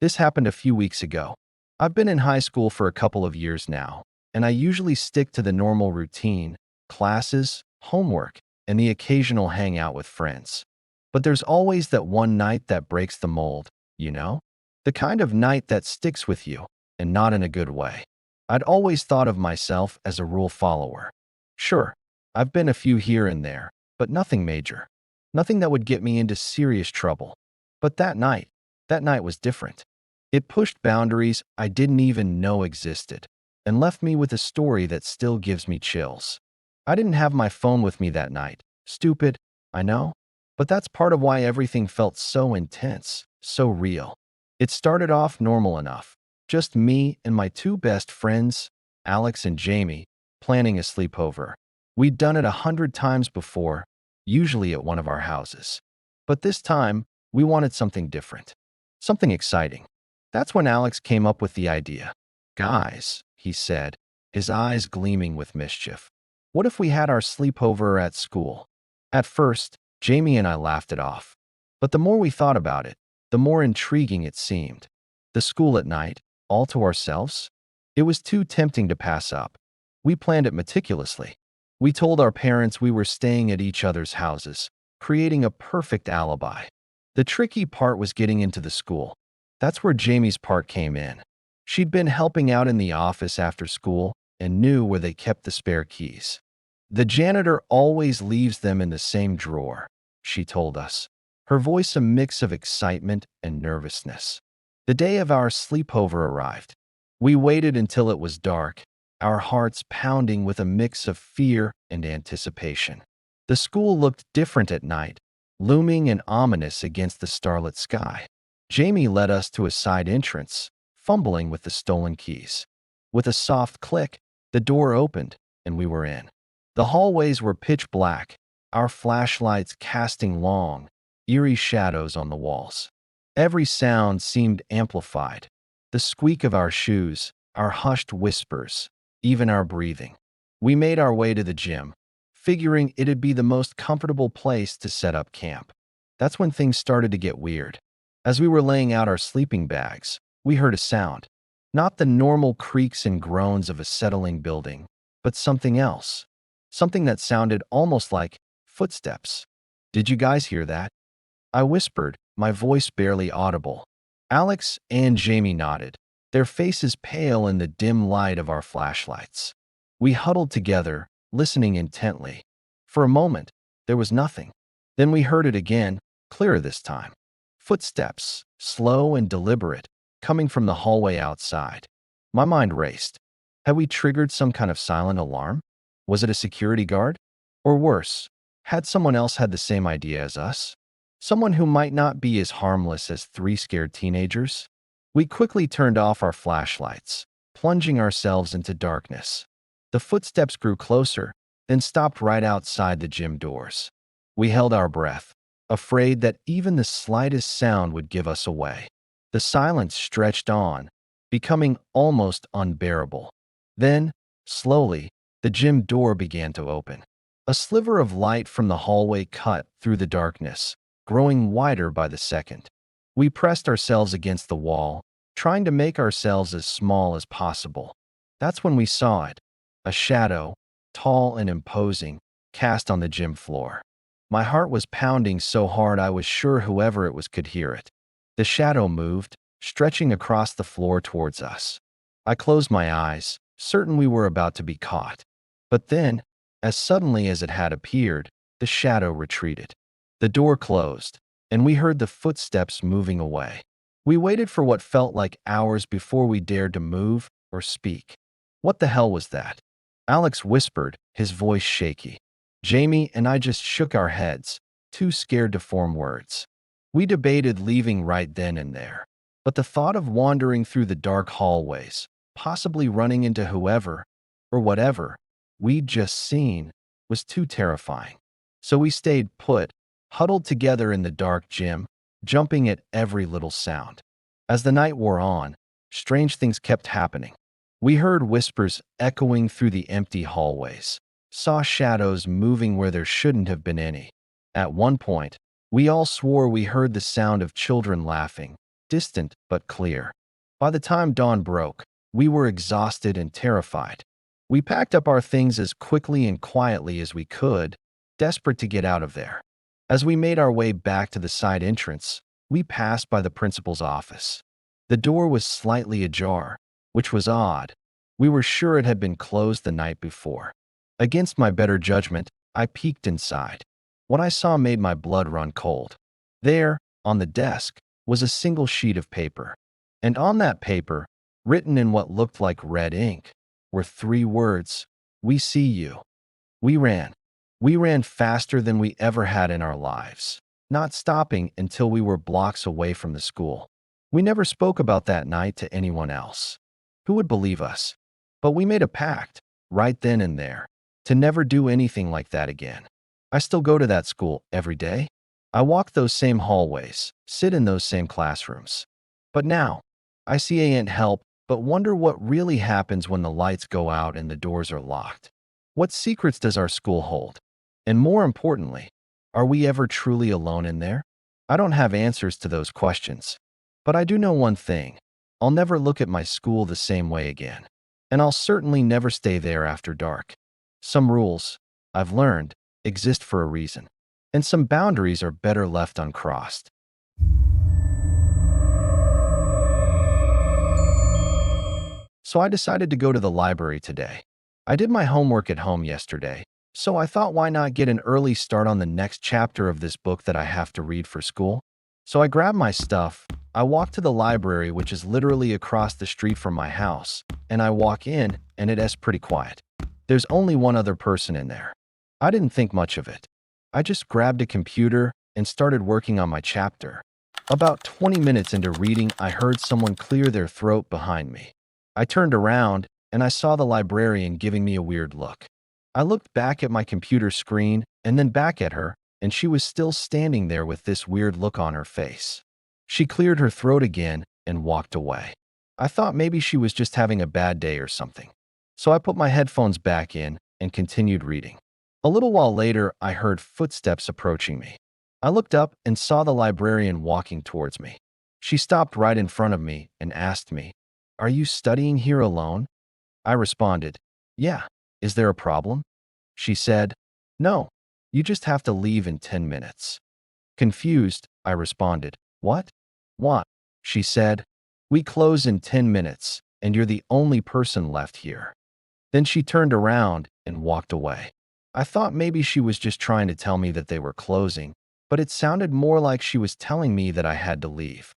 This happened a few weeks ago. I've been in high school for a couple of years now, and I usually stick to the normal routine, classes, homework, and the occasional hangout with friends. But there's always that one night that breaks the mold, you know? The kind of night that sticks with you, and not in a good way. I'd always thought of myself as a rule follower. Sure, I've been a few here and there, but nothing major. Nothing that would get me into serious trouble. But that night was different. It pushed boundaries I didn't even know existed, and left me with a story that still gives me chills. I didn't have my phone with me that night. Stupid, I know, but that's part of why everything felt so intense, so real. It started off normal enough. Just me and my two best friends, Alex and Jamie, planning a sleepover. We'd done it 100 times before, usually at one of our houses. But this time, we wanted something different. Something exciting. That's when Alex came up with the idea. Guys, he said, his eyes gleaming with mischief. What if we had our sleepover at school? At first, Jamie and I laughed it off. But the more we thought about it, the more intriguing it seemed. The school at night, all to ourselves? It was too tempting to pass up. We planned it meticulously. We told our parents we were staying at each other's houses, creating a perfect alibi. The tricky part was getting into the school. That's where Jamie's part came in. She'd been helping out in the office after school and knew where they kept the spare keys. The janitor always leaves them in the same drawer, she told us, her voice a mix of excitement and nervousness. The day of our sleepover arrived. We waited until it was dark, our hearts pounding with a mix of fear and anticipation. The school looked different at night, looming and ominous against the starlit sky. Jamie led us to a side entrance, fumbling with the stolen keys. With a soft click, the door opened, and we were in. The hallways were pitch black, our flashlights casting long, eerie shadows on the walls. Every sound seemed amplified. The squeak of our shoes, our hushed whispers, even our breathing. We made our way to the gym, figuring it'd be the most comfortable place to set up camp. That's when things started to get weird. As we were laying out our sleeping bags, we heard a sound. Not the normal creaks and groans of a settling building, but something else. Something that sounded almost like footsteps. Did you guys hear that? I whispered, my voice barely audible. Alex and Jamie nodded, their faces pale in the dim light of our flashlights. We huddled together, listening intently. For a moment, there was nothing. Then we heard it again, clearer this time. Footsteps, slow and deliberate, coming from the hallway outside. My mind raced. Had we triggered some kind of silent alarm? Was it a security guard? Or worse, had someone else had the same idea as us? Someone who might not be as harmless as three scared teenagers? We quickly turned off our flashlights, plunging ourselves into darkness. The footsteps grew closer, then stopped right outside the gym doors. We held our breath, afraid that even the slightest sound would give us away. The silence stretched on, becoming almost unbearable. Then, slowly, the gym door began to open. A sliver of light from the hallway cut through the darkness, growing wider by the second. We pressed ourselves against the wall, trying to make ourselves as small as possible. That's when we saw it, a shadow, tall and imposing, cast on the gym floor. My heart was pounding so hard I was sure whoever it was could hear it. The shadow moved, stretching across the floor towards us. I closed my eyes, certain we were about to be caught. But then, as suddenly as it had appeared, the shadow retreated. The door closed, and we heard the footsteps moving away. We waited for what felt like hours before we dared to move or speak. What the hell was that? Alex whispered, his voice shaky. Jamie and I just shook our heads, too scared to form words. We debated leaving right then and there, but the thought of wandering through the dark hallways, possibly running into whoever or whatever we'd just seen, was too terrifying. So we stayed put, huddled together in the dark gym, jumping at every little sound. As the night wore on, strange things kept happening. We heard whispers echoing through the empty hallways, saw shadows moving where there shouldn't have been any. At one point, we all swore we heard the sound of children laughing, distant but clear. By the time dawn broke, we were exhausted and terrified. We packed up our things as quickly and quietly as we could, desperate to get out of there. As we made our way back to the side entrance, we passed by the principal's office. The door was slightly ajar, which was odd. We were sure it had been closed the night before. Against my better judgment, I peeked inside. What I saw made my blood run cold. There, on the desk, was a single sheet of paper. And on that paper, written in what looked like red ink, were 3 words: "We see you." We ran. We ran faster than we ever had in our lives, not stopping until we were blocks away from the school. We never spoke about that night to anyone else. Who would believe us? But we made a pact, right then and there, to never do anything like that again. I still go to that school every day. I walk those same hallways, sit in those same classrooms. But now, I see Aunt help, but wonder what really happens when the lights go out and the doors are locked. What secrets does our school hold? And more importantly, are we ever truly alone in there? I don't have answers to those questions. But I do know one thing. I'll never look at my school the same way again. And I'll certainly never stay there after dark. Some rules, I've learned, exist for a reason. And some boundaries are better left uncrossed. So I decided to go to the library today. I did my homework at home yesterday, so I thought why not get an early start on the next chapter of this book that I have to read for school? So I grabbed my stuff, I walked to the library, which is literally across the street from my house, and I walk in, and it is pretty quiet. There's only one other person in there. I didn't think much of it. I just grabbed a computer and started working on my chapter. About 20 minutes into reading, I heard someone clear their throat behind me. I turned around, and I saw the librarian giving me a weird look. I looked back at my computer screen and then back at her, and she was still standing there with this weird look on her face. She cleared her throat again and walked away. I thought maybe she was just having a bad day or something. So I put my headphones back in and continued reading. A little while later, I heard footsteps approaching me. I looked up and saw the librarian walking towards me. She stopped right in front of me and asked me, "Are you studying here alone?" I responded, "Yeah. Is there a problem?" She said, "No. You just have to leave in 10 minutes. Confused, I responded, "What?" "What?" She said, "We close in 10 minutes, and you're the only person left here." Then she turned around and walked away. I thought maybe she was just trying to tell me that they were closing, but it sounded more like she was telling me that I had to leave.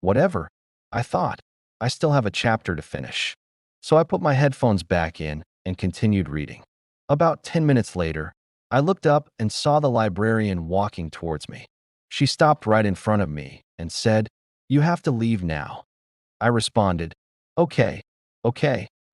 Whatever, I thought. I still have a chapter to finish. So I put my headphones back in and continued reading. About 10 minutes later, I looked up and saw the librarian walking towards me. She stopped right in front of me and said, "You have to leave now." I responded, Okay,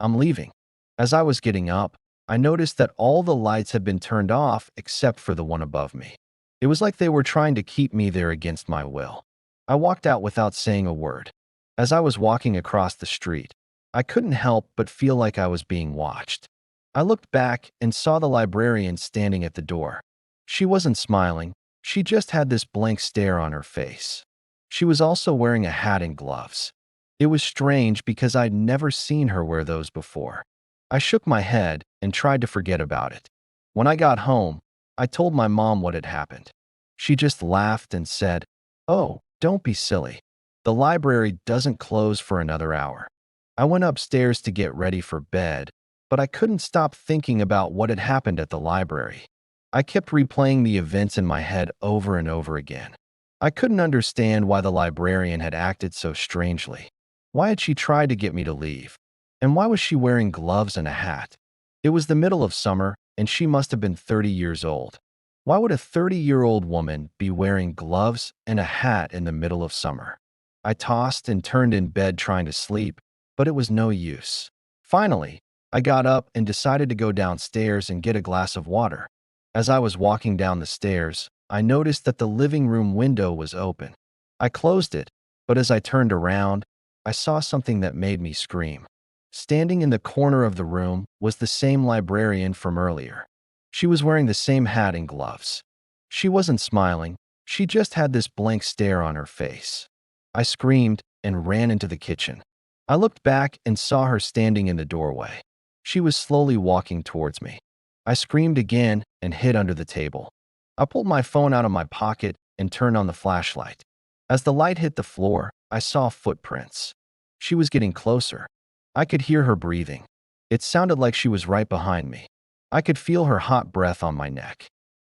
I'm leaving." As I was getting up, I noticed that all the lights had been turned off except for the one above me. It was like they were trying to keep me there against my will. I walked out without saying a word. As I was walking across the street, I couldn't help but feel like I was being watched. I looked back and saw the librarian standing at the door. She wasn't smiling. She just had this blank stare on her face. She was also wearing a hat and gloves. It was strange because I'd never seen her wear those before. I shook my head and tried to forget about it. When I got home, I told my mom what had happened. She just laughed and said, "Oh, don't be silly. The library doesn't close for another hour." I went upstairs to get ready for bed, but I couldn't stop thinking about what had happened at the library. I kept replaying the events in my head over and over again. I couldn't understand why the librarian had acted so strangely. Why had she tried to get me to leave? And why was she wearing gloves and a hat? It was the middle of summer, and she must have been 30 years old. Why would a 30-year-old woman be wearing gloves and a hat in the middle of summer? I tossed and turned in bed trying to sleep, but it was no use. Finally, I got up and decided to go downstairs and get a glass of water. As I was walking down the stairs, I noticed that the living room window was open. I closed it, but as I turned around, I saw something that made me scream. Standing in the corner of the room was the same librarian from earlier. She was wearing the same hat and gloves. She wasn't smiling. She just had this blank stare on her face. I screamed and ran into the kitchen. I looked back and saw her standing in the doorway. She was slowly walking towards me. I screamed again and hid under the table. I pulled my phone out of my pocket and turned on the flashlight. As the light hit the floor, I saw footprints. She was getting closer. I could hear her breathing. It sounded like she was right behind me. I could feel her hot breath on my neck.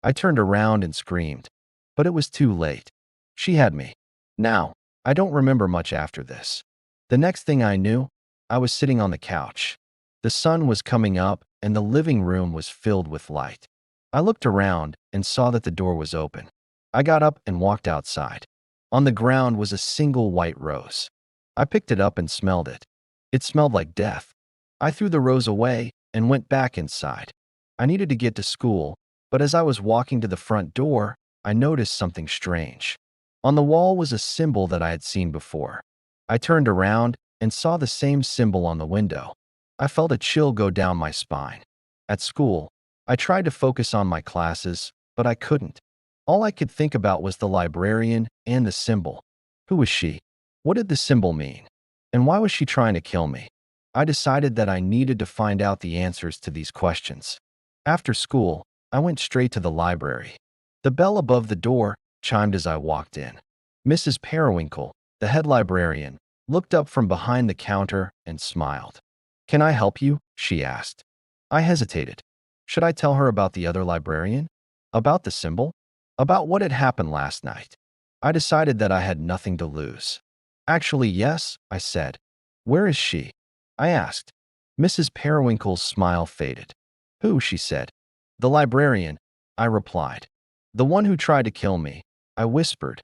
I turned around and screamed, but it was too late. She had me. Now, I don't remember much after this. The next thing I knew, I was sitting on the couch. The sun was coming up and the living room was filled with light. I looked around and saw that the door was open. I got up and walked outside. On the ground was a single white rose. I picked it up and smelled it. It smelled like death. I threw the rose away and went back inside. I needed to get to school, but as I was walking to the front door, I noticed something strange. On the wall was a symbol that I had seen before. I turned around and saw the same symbol on the window. I felt a chill go down my spine. At school, I tried to focus on my classes, but I couldn't. All I could think about was the librarian and the symbol. Who was she? What did the symbol mean? And why was she trying to kill me? I decided that I needed to find out the answers to these questions. After school, I went straight to the library. The bell above the door chimed as I walked in. Mrs. Periwinkle, the head librarian, looked up from behind the counter and smiled. "Can I help you?" she asked. I hesitated. Should I tell her about the other librarian? About the symbol? About what had happened last night? I decided that I had nothing to lose. "Actually, yes," I said. "Where is she?" I asked. Mrs. Periwinkle's smile faded. "Who?" she said. "The librarian," I replied. "The one who tried to kill me," I whispered.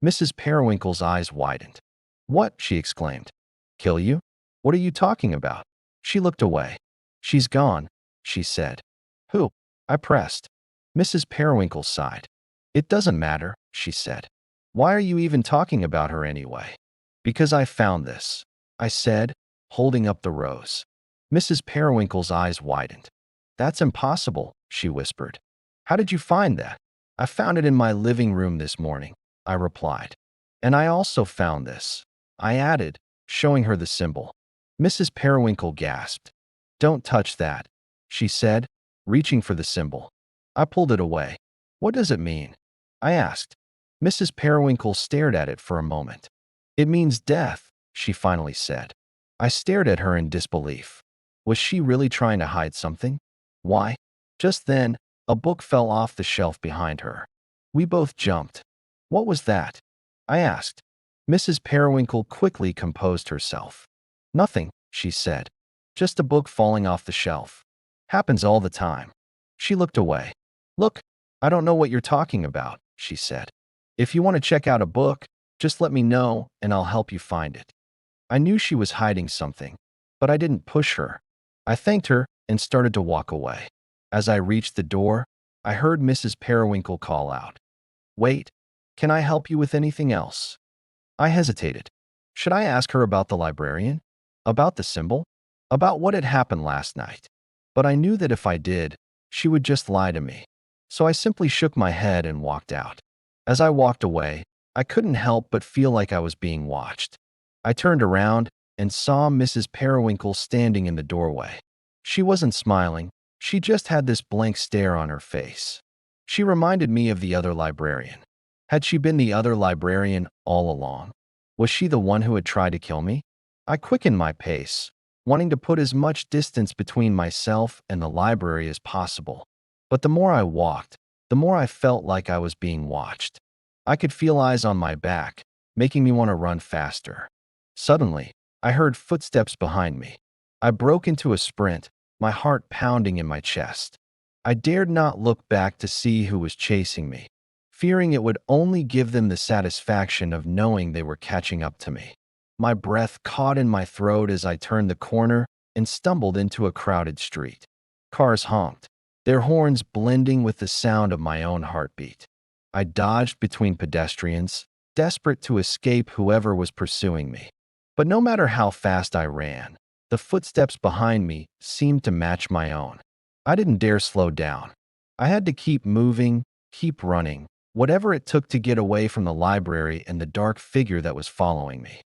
Mrs. Periwinkle's eyes widened. "What?" she exclaimed. "Kill you? What are you talking about?" She looked away. "She's gone," she said. "Who?" I pressed. Mrs. Periwinkle sighed. "It doesn't matter," she said. "Why are you even talking about her anyway?" "Because I found this," I said, holding up the rose. Mrs. Periwinkle's eyes widened. "That's impossible," she whispered. "How did you find that?" "I found it in my living room this morning," I replied. "And I also found this," I added, showing her the symbol. Mrs. Periwinkle gasped. "Don't touch that," she said, reaching for the symbol. I pulled it away. "What does it mean?" I asked. Mrs. Periwinkle stared at it for a moment. "It means death," she finally said. I stared at her in disbelief. Was she really trying to hide something? Why? Just then, a book fell off the shelf behind her. We both jumped. "What was that?" I asked. Mrs. Periwinkle quickly composed herself. "Nothing," she said. "Just a book falling off the shelf. Happens all the time." She looked away. "Look, I don't know what you're talking about," she said. "If you want to check out a book, just let me know and I'll help you find it." I knew she was hiding something, but I didn't push her. I thanked her and started to walk away. As I reached the door, I heard Mrs. Periwinkle call out, "Wait, can I help you with anything else?" I hesitated. Should I ask her about the librarian? About the symbol? About what had happened last night? But I knew that if I did, she would just lie to me. So I simply shook my head and walked out. As I walked away, I couldn't help but feel like I was being watched. I turned around and saw Mrs. Periwinkle standing in the doorway. She wasn't smiling, she just had this blank stare on her face. She reminded me of the other librarian. Had she been the other librarian all along? Was she the one who had tried to kill me? I quickened my pace, wanting to put as much distance between myself and the library as possible. But the more I walked, the more I felt like I was being watched. I could feel eyes on my back, making me want to run faster. Suddenly, I heard footsteps behind me. I broke into a sprint, my heart pounding in my chest. I dared not look back to see who was chasing me, fearing it would only give them the satisfaction of knowing they were catching up to me. My breath caught in my throat as I turned the corner and stumbled into a crowded street. Cars honked, their horns blending with the sound of my own heartbeat. I dodged between pedestrians, desperate to escape whoever was pursuing me. But no matter how fast I ran, the footsteps behind me seemed to match my own. I didn't dare slow down. I had to keep moving, keep running, whatever it took to get away from the library and the dark figure that was following me.